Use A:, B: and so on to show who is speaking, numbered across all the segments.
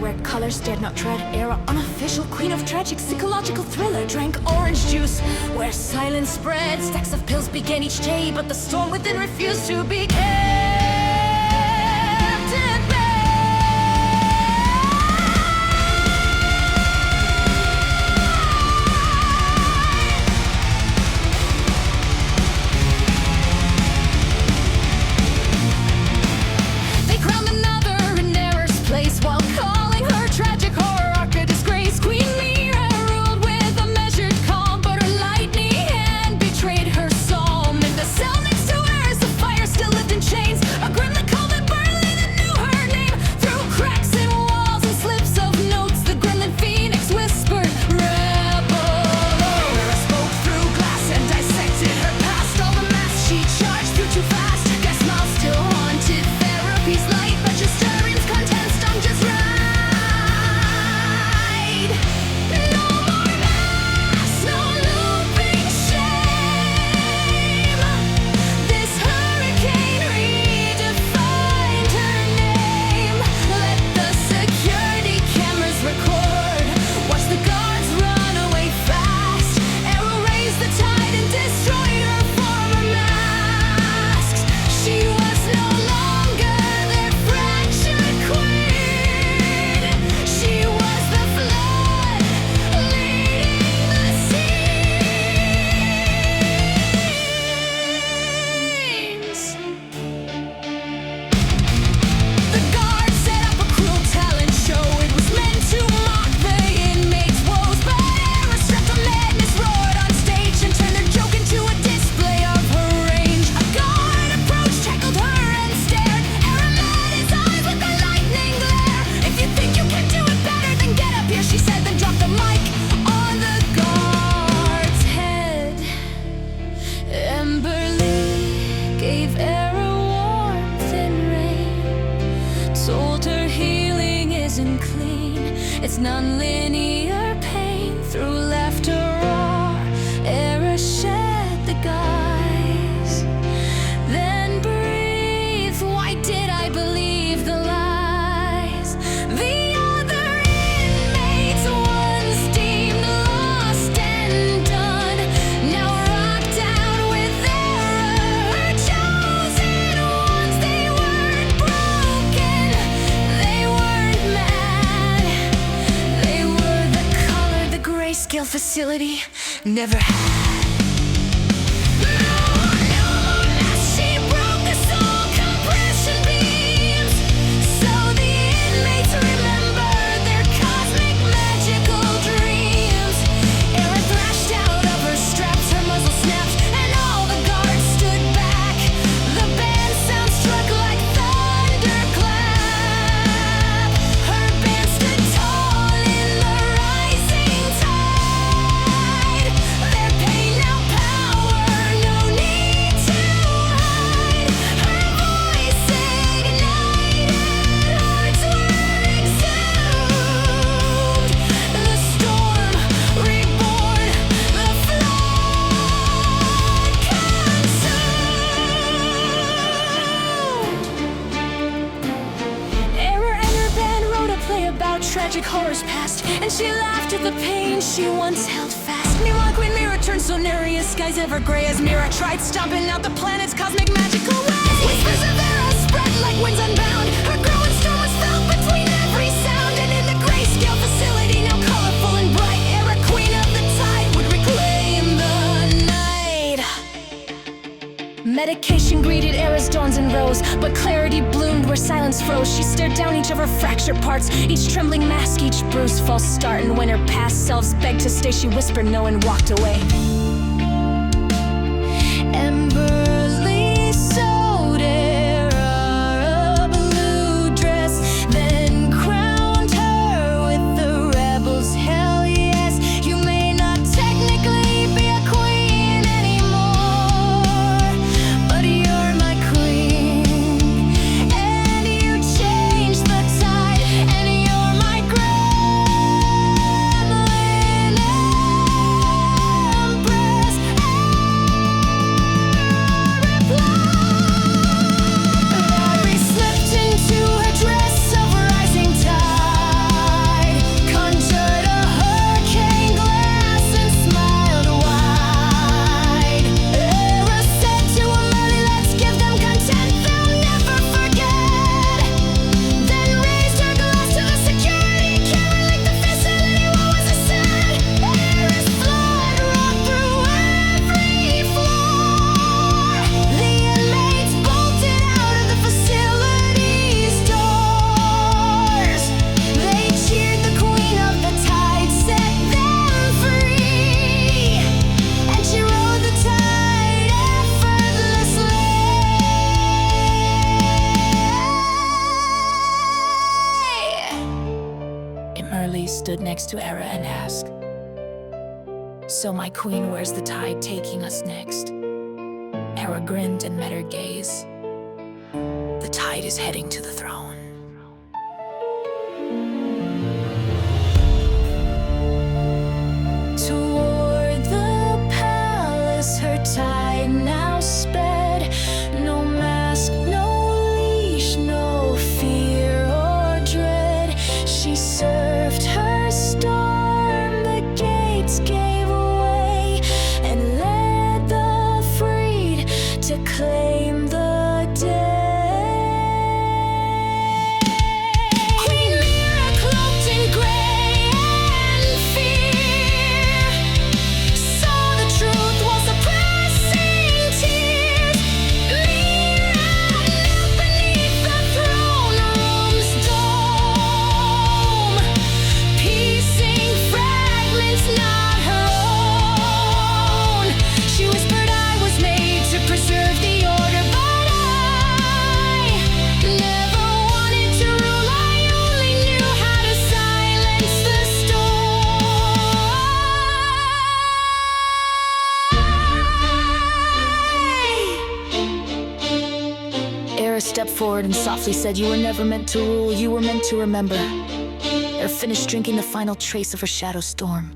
A: where colors dared not tread. Era unofficial queen of tragic psychological thriller. Drank orange juice where silence spread. Stacks of pills began each day, but the storm within refused to be kept at bay. They crowned another in Era's place while calling her tragic horror arc a disgrace. Queen Mira ruled with a measured calm, but her lightning hand betrayed her psalm. In the cell next to her as the fire still lived in chains, a gremlin called Emberli that knew her name. Through cracks in walls and slips of notes, the gremlin phoenix whispered, "Rebel." Mira spoke through glass and dissected her past. All the masks she charged through too fast. Guess mouth still haunted therapy's light, but your stirring's content stung just right. No more masks, no looping shame. This hurricane redefined her name. Let the security cameras record. Watch the guards run away fast. Arrow raised the tide and destroyed her former masks. She was no longer their fractured queen. She was the flood leading the seas. The guards set up a cruel talent show. It was meant to mock the inmates' woes, but Era strapped on madness roared on stage and turned their joke into a display of her range. A guard approached, tackled her and stared. Era met his eyes with a lightning glare. "If you think you can do it better, then get up here," she said, then dropped the mic on the guard's head. Emberli gave Era warmth and rain, told her healing isn't clean, it's non-linear pain. Through laughter roar, Era shed the guise, then breathe. Why did I believe the lies? The other inmates, once deemed lost and done, now rocked out with error. Her chosen ones, they weren't broken, they weren't mad. They were the color the grayscale facility never had. She broke the soul compression beams, so the inmates remembered their cosmic magical dreams. Era thrashed out of her straps, her muzzle snapped, and all the guards stood back. The band sound struck like thunderclap. Her band stood tall in the rising tide. Their pain now power, no need to hide. Her voice ignited, hearts were exhumed. The storm reborn, the flood consumed. Era and her band wrote a play about tragic horrors past, and she laughed at the pain she once held fast. Meanwhile, Queen Mira turned Sonaria, skies ever gray as Mira tried stomping out the planet's cosmic magical waves. Whispers of Era spread like winds unbound. Her growing storm was felt between every sound, and in the grayscale facility, now colorful and bright, Era, queen of the tide, would reclaim the night. Medication greeted Era's dawns and rose, but clarity bloomed where silence froze. She stared down each of her fractured parts, each trembling mask, each bruised false start. And when her past selves begged to stay, she whispered no and walked away. Emberli sewed Era a blue dress, then crowned her with the rebel's hell yes. You may not technically be a queen anymore, but you're my queen, and you changed the tide, and you're my gremlin embrace.
B: stood next to Era and asked, "So, my queen, where's the tide taking us next?" Era grinned and met her gaze. "The tide is heading to the throne." Toward the palace, her tide now sped. No mask, no leash, no fear or dread. She served her storm, the gates gave way, and led the freed to claim the dead. Queen Mira, cloaked in gray and fear, saw the truth while suppressing tears. Mira knelt beneath the throne room's dome, piecing fragments not her own. She whispered, "I was made to preserve the order, but I never wanted to rule. I only knew how to silence the storm." Era stepped forward and softly said, "You were never meant to rule, you were meant to remember." Era finished drinking the final trace of her shadow storm,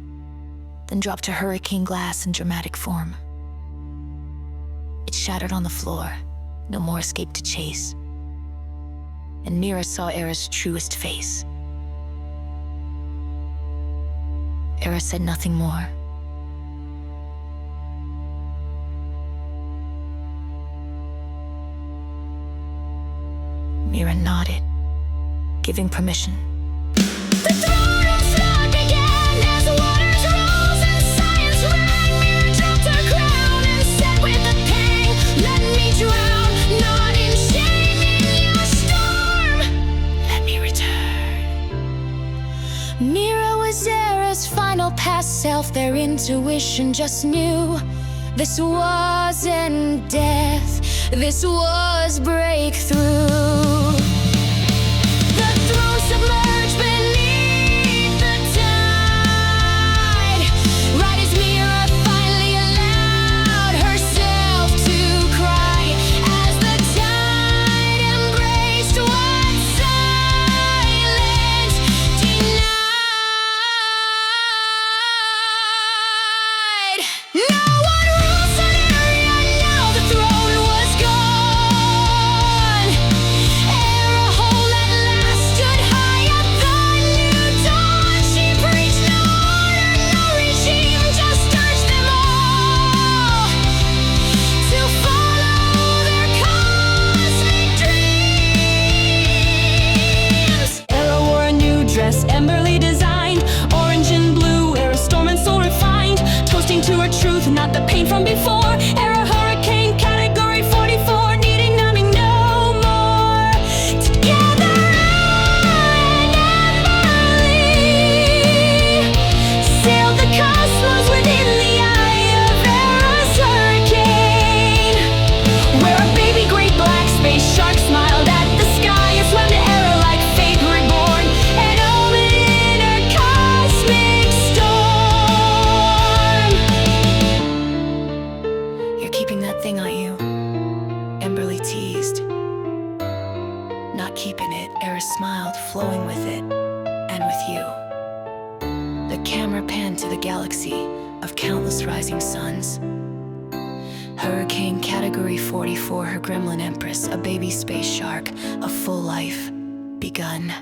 B: then dropped her hurricane glass in dramatic form. It shattered on the floor, no more escape to chase. And Mira saw Era's truest face. Era said nothing more. Mira nodded, giving permission. The throne room slugged again as waters rose and science rang. Mira dropped her crown and said with a pang, "Let me drown, not in shame in your storm. Let me return." Mira was Era's final past self. Their intuition just knew this wasn't death, this was breakthrough. The throne submerged beneath the tide, right as Mira finally allowed herself to cry, as the tide embraced what silence denied. No one rules Sonaria, now the throne was gone. Era whole at last stood high at the new dawn. She preached no order, no regime, just urged them all to follow their cosmic dreams.
C: Era wore a new dress, Emberli designed, orange and blue, Era storm and soul refined, toasting to her truth, not the pain from before. Era hurricane, category 44, needing numbing no more. Together and Emberli sailed the cosmos within the eye of Era's hurricane, where a baby great black space shark smiled at the sky and swam to Era like fate reborn, an omen in her cosmic storm.
B: "You're keeping that thing, aren't you?" Emberli teased. "Not keeping it," Era smiled, "flowing with it, and with you." The camera panned to the galaxy of countless rising suns. Hurricane category 44, her gremlin empress, a baby space shark, a full life begun.